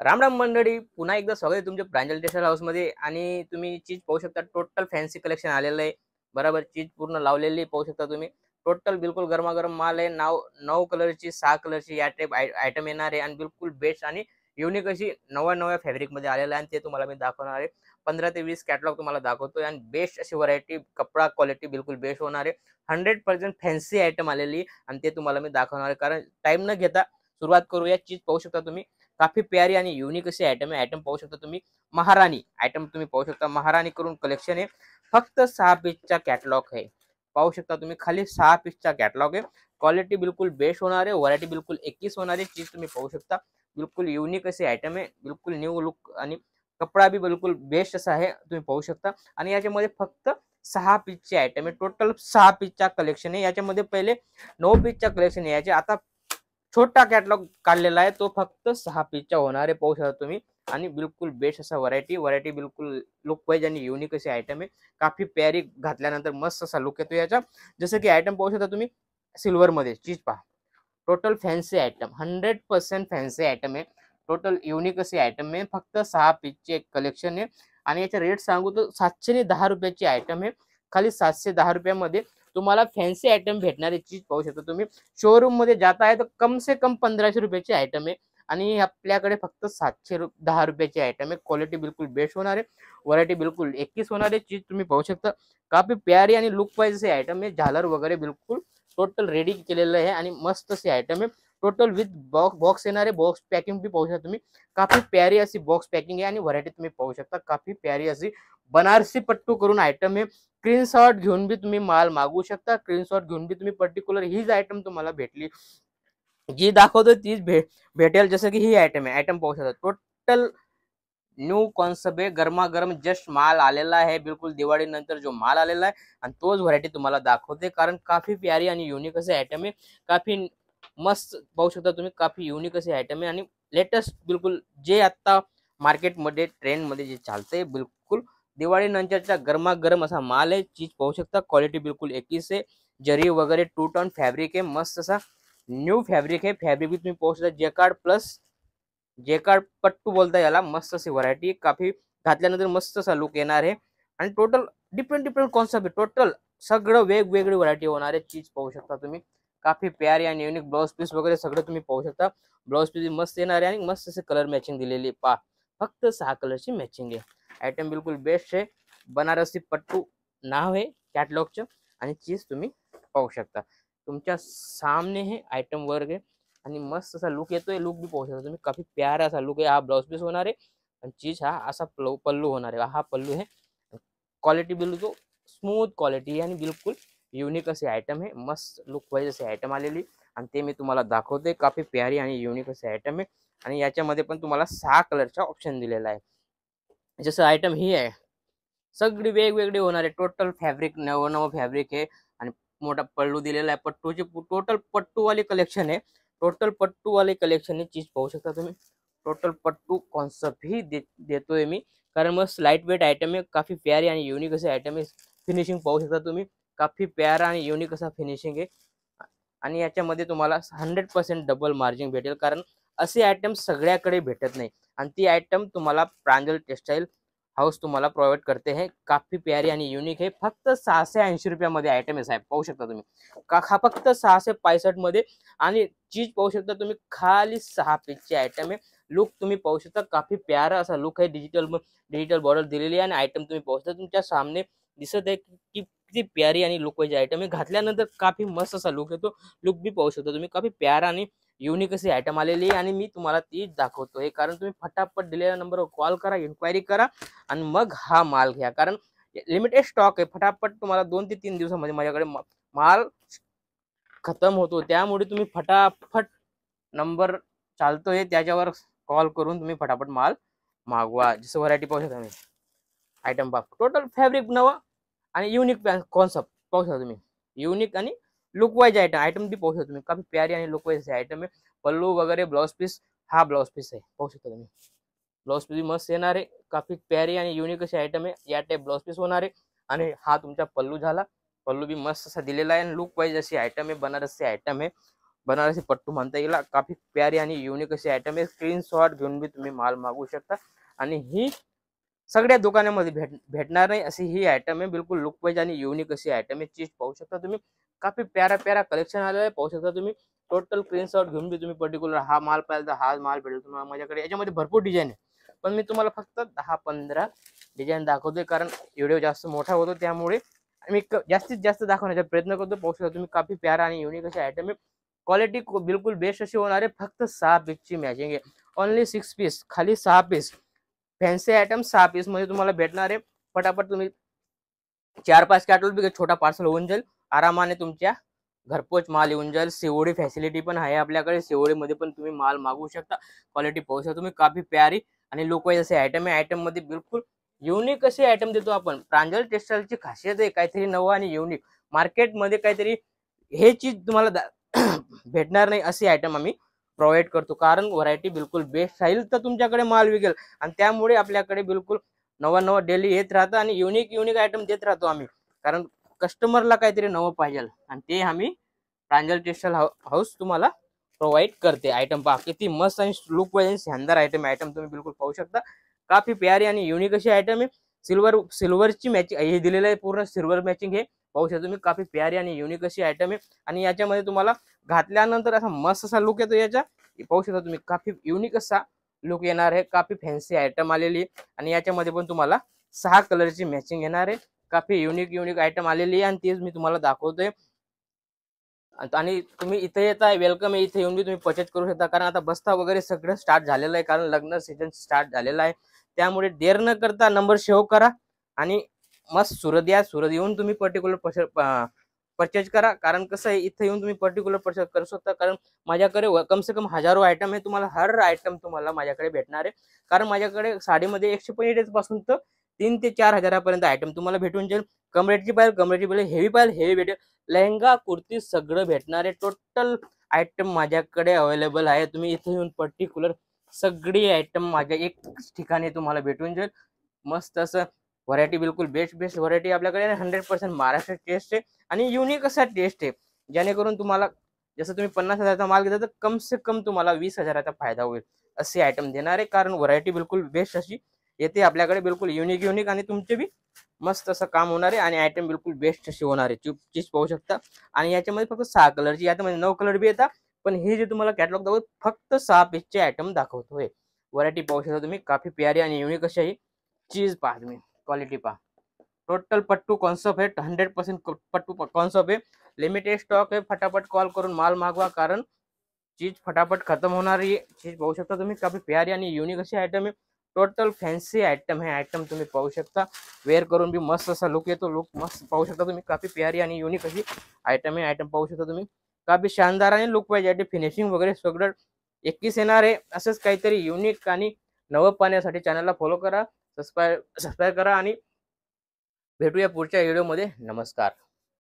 राम राम मंडळी, पुन्हा एकदा स्वागत आहे तुमच्या प्रांजल टेक्सटाईल हाऊस मध्ये. आणि तुम्ही चीज पाहू शकता, टोटल फॅन्सी कलेक्शन आलेलं आहे. बरोबर, चीज पूर्ण लावलेली पाहू शकता तुम्ही. टोटल बिलकुल गरमागरम माल आहे. 9 कलरची 6 कलरची या टाइप आयटम येणार आहे आणि बिलकुल बेस्ट आणि युनिक अशी नव्या नव्या फॅब्रिक मध्ये आलेलं आहे आणि ते तुम्हाला मी दाखवणार आहे. 15 ते 20 कॅटलॉग तुम्हाला दाखवतोय आणि बेस्ट अशी व्हरायटी, कपडा क्वालिटी बिलकुल बेस्ट होणार आहे. 100% फॅन्सी आयटम आलेली आणि ते तुम्हाला मी दाखवणार आहे. कारण टाइम न घेता सुरुवात करूया. चीज पाहू शकता तुम्ही, काफी प्यारी आणि युनिक अशी आयटम आहे. आयटम पाहू शकता तुम्ही, महाराणी आयटम तुम्ही पाहू शकता. महाराणी करून कलेक्शन आहे. फक्त 6 पीसचा कॅटलॉग आहे. पाहू शकता तुम्ही, खाली 6 पीसचा कॅटलॉग आहे. क्वालिटी बिलकुल बेस्ट होणार आहे. व्हरायटी बिलकुल 21 होणार आहे. चीज तुम्ही पाहू शकता, बिलकुल युनिक अशी आयटम आहे. बिलकुल न्यू लुक आणि कपडा बी बिलकुल बेस्ट असा आहे, तुम्ही पाहू शकता. आणि याच्यामध्ये फक्त 6 पीसचे आयटम आहे. टोटल 6 पीसचा कलेक्शन आहे. याच्यामध्ये पहिले 9 पीसचा कलेक्शन आहे. याचे आता छोटा कॅटलॉग काढलेला आहे, तो फक्त 6 पीसचा होणार आहे, पाहू शकता तुम्ही. आणि बिलकुल बेस्ट असा व्हरायटी बिलकुल लुक वाईज आणि युनिक अशी आयटम आहे. काफी प्यारी, घातल्यानंतर मस्त असा लुक येतो याचा. जसं की आयटम पाहू शकता तुम्ही, सिल्वर मध्ये चीज पहा. Total fancy item, 100% fancy item आहे. टोटल युनिक अशी आयटम आहे. फक्त 6 पीसचे एक कलेक्शन आहे. आणि याचे रेट सांगू तर 710 रुपयाची आयटम आहे. खाली 710 रुपयामध्ये तुम्हाला फॅन्सी आयटम भेटणारी चीज पाहू शकता तुम्ही. शोरूम मध्ये जाता है तर कम से कम 1500 रुपयाची आयटम आहे आणि आपल्याकडे फक्त 710 रुपयाची आयटम आहे. क्वालिटी बिलकुल बेस्ट होणार आहे. व्हरायटी बिलकुल 21 होणार आहे. चीज तुम्ही पाहू शकता, काफी प्यारी आणि लुक वाईज असे आयटम आहे. झालर वगैरे बिलकुल टोटल रेडी केलेलं आहे आणि मस्त अशी आयटम आहे. टोटल विथ बॉक्स येणार आहे. बॉक्स पॅकिंग बी पाहू शकता तुम्ही, काफी प्यारी अशी बॉक्स पॅकिंग आहे. आणि व्हरायटी तुम्ही पाहू शकता, काफी प्यारी अशी बनारसी पट्टू करून आयटम आहे. स्क्रीनशॉट घेऊन बी तुम्ही माल मागवू शकता. स्क्रीनशॉट घेऊन बी तुम्ही पर्टिक्युलर हीच आयटम तुम्हाला भेटली, जी दाखवतो तीच भेटेल. जसं की ही आयटम आहे. आयटम पाहू शकता, टोटल न्यू कॉन्सेप्ट आहे. गरमागरम जस्ट माल आलेला आहे. बिलकुल दिवाळी नंतर जो माल आलेला आहे आणि तोच व्हरायटी तुम्हाला दाखवते. कारण काफी प्यारी आणि युनिक असे आयटम आहे. काफी मस्त पाहू शकता तुम्ही, काफी युनिक असे आयटम आहे. आणि लेटेस्ट बिलकुल जे आता मार्केटमध्ये ट्रेंडमध्ये जे चालतंय, बिलकुल दिवाळी नंतरचा गरमागरम असा माल आहे. चीज पाहू शकता, क्वालिटी बिलकुल 21 आहे. जरी वगैरे 2 टन फॅब्रिक आहे. मस्त असा न्यू फॅब्रिक आहे. फॅब्रिक बी तुम्ही पाहू शकता, जेकार्ड प्लस जेकार्ड पट्टू बोलता याला. मस्त अशी व्हरायटी, काफी घातल्यानंतर मस्त असा लुक येणार आहे. आणि टोटल डिफरंट कॉन्सेप्ट आहे. टोटल सगळं वेगवेगळी व्हरायटी होणार आहे. चीज पाहू शकता तुम्ही, काफी प्यारी आणि युनिक. ब्लाउज पीस वगैरे सगळं तुम्ही पाहू शकता. ब्लाउज पीस मस्त येणार आहे आणि मस्त असे कलर मॅचिंग दिलेली पा. फक्त 6 कलरची मॅचिंग आहे. आयटम बिलकुल बेस्ट आहे. बनारसी पट्टू नाव आहे कॅटलॉगचं. आणि चीज तुम्ही पाहू शकता, तुमच्या सामने हे आयटम वर्ग आहे. आणि मस्त असा लुक येतोय. लुक बी पाहू शकता तुम्ही, काफी प्यारा असा लुक आहे. हा ब्लाउज पीस होणार आहे आणि चीज हा असा पल्लू होणार आहे. हा पल्लू आहे. क्वालिटी बिलकुल स्मूथ क्वालिटी आणि बिलकुल युनिक असे आयटम आहे. मस्त लुक वाईज असे आयटम आलेली आणि ते मी तुम्हाला दाखवते. काफी प्यारी आणि युनिक असे आयटम आहे. आणि याच्यामध्ये पण तुम्हाला 6 कलरचा ऑप्शन दिलेला आहे. जसं आयटम ही आहे, सगळी वेगवेगळी होणार आहे. टोटल फॅब्रिक नवं फॅब्रिक आहे. आणि मोठा पल्लू दिलेला आहे. पट्टूची टोटल पट्टूवाली कलेक्शन आहे. टोटल पट्टूवाले कलेक्शन आहे. चीज पाहू शकता तुम्ही, टोटल पट्टू कॉन्सेप्ट ही देतोय मी. कारण मस्त लाईट वेट आयटम आहे. काफी प्यारी आणि युनिक असे आयटम आहे. फिनिशिंग पाहू शकता तुम्ही, काफी प्यारा आणि युनिक असा फिनिशिंग आहे. आणि याच्यामध्ये तुम्हाला 100% डबल मार्जिन भेटेल. कारण असे आयटम सगळ्याकडे भेटत नाही आणि ती आयटम तुम्हाला प्रांजल टेक्सटाईल हाऊस तुम्हाला प्रोव्हाइड करते है. काफी प्यारी आणि युनिक आहे. फक्त 680 रुपयामध्ये आयटम आहे साहेब, पाहू शकता तुम्ही. का फक्त 665 मध्ये. आणि चीज पाहू शकता तुम्ही, खाली 6 पीसची आयटम आहे. लुक तुम्ही पाहू शकता, काफी प्यारा असा लुक आहे. डिजिटल बॉर्डर दिलेली आहे आणि आयटम तुम्ही पाहू शकता, तुमच्या सामने दिसत आहे की किती प्यारी आणि लुक वाईज आयटम आहे. घातल्यानंतर काफी मस्त असा लुक येतो. लुक बी पाहू शकता तुम्ही, काफी प्यारा आणि युनिक अशी आयटम आलेली आहे. आणि मी तुम्हाला ती दाखवतोय. कारण तुम्ही फटाफट दिलेल्या नंबरवर कॉल करा, इन्क्वायरी करा आणि मग हा माल घ्या. कारण लिमिटेड स्टॉक आहे. फटाफट तुम्हाला 2 ते 3 दिवसामध्ये माझ्याकडे माल खतम होतो. त्यामुळे तुम्ही फटाफट नंबर चालतोय त्याच्यावर कॉल करून तुम्ही फटाफट माल मागवा. जसं व्हरायटी पाहू शकता तुम्ही, आयटम पहा. टोटल फॅब्रिक नवा आणि युनिक कॉन्सेप्ट पाहू शकता तुम्ही. युनिक आणि लुक वाईज आयटम बी पाहू शकता तुम्ही, काफी प्यारी आणि लुक वाईज आयटम आहे. पल्लू वगैरे ब्लाउज पीस, हा ब्लाउज पीस आहे, पाहू शकता तुम्ही. ब्लाउज पीस मस्त येणार आहे. काफी प्यारी आणि युनिक अशी आयटम आहे. या टाइप ब्लाउज पीस होणार आहे. आणि हा तुमचा पल्लू झाला. पल्लू बी मस्त असा दिलेला आहे आणि लुक वाईज अशी आयटम आहे. बनारसी आयटम आहे. बनारसी पट्टू म्हणता येईल. काफी प्यारी आणि युनिक अशी आयटम आहे. स्क्रीनशॉट घेऊन बी तुम्ही माल मागवू शकता आणि ही सगळ्या दुकानामध्ये भेटणार नाही अशी ही आयटम आहे. बिलकुल लुक वाईज आणि युनिक अशी आयटम आहे. चीज पाहू शकता तुम्ही, काफी प्यारा प्यारा कलेक्शन आलेलं आहे. पाहू शकता तुम्ही टोटल स्क्रीनशॉट घेऊन बी तुम्ही पर्टिक्युलर हा माल पाहिजे तर हा माल भेटेल तुम्हाला माझ्याकडे. याच्यामध्ये भरपूर डिझाईन आहे, पण मी तुम्हाला फक्त 10-15 डिझाईन दाखवतोय, कारण व्हिडिओ जास्त मोठा होतो त्यामुळे मी जास्तीत जास्त दाखवण्याचा प्रयत्न करतो. पाहू शकता तुम्ही काफी प्यारा आणि युनिक अशी आयटम आहे. क्वालिटी बिलकुल बेस्ट अशी होणार आहे. फक्त 6 पीसची मॅचिंग आहे. ओनली 6 पीस, खाली 6 पीस फॅन्सी आयटम 6 पीस मध्ये तुम्हाला भेटणार आहे. फटाफट तुम्ही 4-5 कॅटलॉग बी छोटा पार्सल होऊन जाईल. आरामाने तुमच्या घरपोच माल येऊन जाईल. सीओडी फॅसिलिटी पण आहे आपल्याकडे. सीओडी मध्ये पण तुम्ही माल मागवू शकता. क्वालिटी पाहू शकता तुम्ही, काफी प्यारी आणि लुक वाईज असे आयटम आहे. आयटम मध्ये बिलकुल युनिक असे आयटम देतो आपण. प्रांजल टेक्सटाईलची खासियत आहे काहीतरी नवं आणि युनिक. मार्केटमध्ये काहीतरी हे चीज तुम्हाला भेटणार नाही अशी आयटम आम्ही प्रोव्हाइड करतो, कारण व्हरायटी बिलकुल बेस्ट राहील तर तुमच्याकडे माल विकेल. आणि त्यामुळे आपल्याकडे बिलकुल नवं नवं डेली येत राहतं आणि युनिक आयटम देत राहतो आम्ही, कारण कस्टमरला काहीतरी नवं पाहिजे आणि ते आम्ही प्रांजल टेक्सटाईल हाऊस तुम्हाला प्रोव्हाइड करते. आयटम पहा किती मस्त आणि लुक वाईज शानदार आयटम तुम्ही बिलकुल पाहू शकता. काफी प्यारी आणि युनिक अशी आयटम आहे. सिल्वरची मॅचिंग हे दिलेलं आहे, पूर्ण सिल्वर मॅचिंग हे पाहू शकता तुम्ही. काफी प्यारी आणि युनिक अशी आयटम आहे आणि याच्यामध्ये तुम्हाला घातल्यानंतर असा मस्त असा लुक येतो याचा. पाहू शकता तुम्ही, काफी युनिक असा लुक येणार आहे. काफी फॅन्सी आयटम आलेली आणि याच्यामध्ये पण तुम्हाला 6 कलरची मॅचिंग येणार आहे. काफी युनिक आयटम आलेली आहे आणि तेच मी तुम्हाला दाखवतोय. आणि तुम्ही इथे येताय, वेलकम आहे. इथे येऊन बी तुम्ही परचेज करू शकता, कारण आता बस्ता वगैरे सगळं स्टार्ट झालेलं आहे, कारण लग्न सीझन स्टार्ट झालेला आहे. त्यामुळे देर न करता नंबर सेव्ह करा आणि मस्त सुरत येऊन तुम्ही पर्टिक्युलर परचेज करा. कारण कसं आहे, इथे येऊन तुम्ही पर्टिक्युलर परचेज करू शकता, कारण माझ्याकडे कम से कम हजारो आयटम आहे. तुम्हाला हर आयटम तुम्हाला माझ्याकडे भेटणार आहे, कारण माझ्याकडे साडीमध्ये 150 पासून तर 3 ते 4 हजारापर्यंत आयटम तुम्हाला भेटून जाईल. कमरेटची पाहिजे हेवी भेटेल. लेहंगा कुर्ती सगळं भेटणार आहे. टोटल आयटम माझ्याकडे अवेलेबल आहे. तुम्ही इथे येऊन पर्टिक्युलर सगळी आयटम माझ्या एकच ठिकाणी तुम्हाला भेटून जाईल. मस्त असं व्हरायटी, बिलकुल बेस्ट व्हरायटी आपल्याकडे 100% महाराष्ट्र टेस्ट आहे आणि युनिक असा टेस्ट आहे, जेणेकरून तुम्हाला जसं तुम्ही 50,000चा माल घेता तर कम से कम तुम्हाला 20,000चा फायदा होईल असे आयटम देणार आहे. कारण व्हरायटी बिलकुल बेस्ट अशी येते आपल्याकडे, बिलकुल युनिक आणि तुमचे बी मस्त असं काम होणार आहे आणि आयटम बिलकुल बेस्ट अशी होणार आहे. चीज पाहू शकता आणि याच्यामध्ये फक्त 6 कलरची, याच्यामध्ये 9 कलर बी येतात, पण हे जे तुम्हाला कॅटलॉग दाखवतो फक्त 6 पीसचे आयटम दाखवतोय. व्हरायटी पाहू शकता तुम्ही, काफी प्यारी आणि युनिक अशी आहे. चीज पहा तुम्ही, क्वालिटी पहा. टोटल पट्टू कॉन्सेप्ट आहे, 100% पट्टू कॉन्सेप्ट आहे. लिमिटेड स्टॉक आहे. फटाफट कॉल करून माल मागवा, कारण चीज फटाफट खत्म होणार आहे. चीज पाहू शकता तुम्ही, काफी प्यारी आणि युनिक अशी आयटम आहे. टोटल फॅन्सी आयटम है. आयटम तुम्ही पाहू शकता, वेअर करून बी मस्त असा लुक येतो. लुक मस्त पाहू शकता तुम्ही, काफी प्यारी आणि युनिक अशी आयटम आहे. आयटम पाहू शकता तुम्ही, काफी शानदार आणि लुक पाहिजे, फिनिशिंग वगैरे सगळं एकच येणार आहे. असंच काहीतरी युनिक आणि नवं पाहण्यासाठी चॅनलला फॉलो करा, सबस्क्राईब करा आणि भेटूया पुढच्या व्हिडिओमध्ये. नमस्कार.